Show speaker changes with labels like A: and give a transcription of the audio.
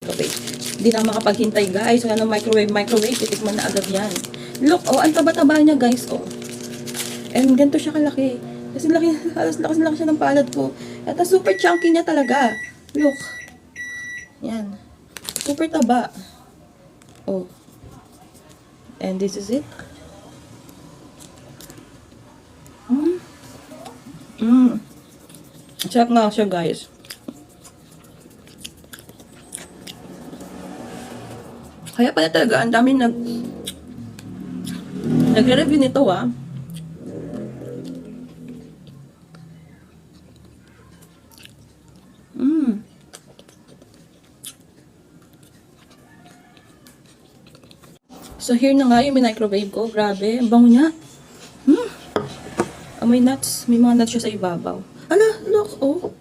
A: microwave. Hindi na makapaghintay guys. Wala nang microwave. Titikman na agad yan. Look, oh, ang taba-taba niya guys, oh. And ganito siya kalaki. Kasi halos laki siya ng palad ko. At super chunky niya talaga. Look. Yan. Super taba. Oh. And this is it. Sarap nga siya guys. Kaya pala talaga, ang dami nagre-review nito ah. So here na nga yung microwave ko. Grabe, ang bango niya. May nuts. May mga nuts siya sa ibabaw. Ala, look, oh.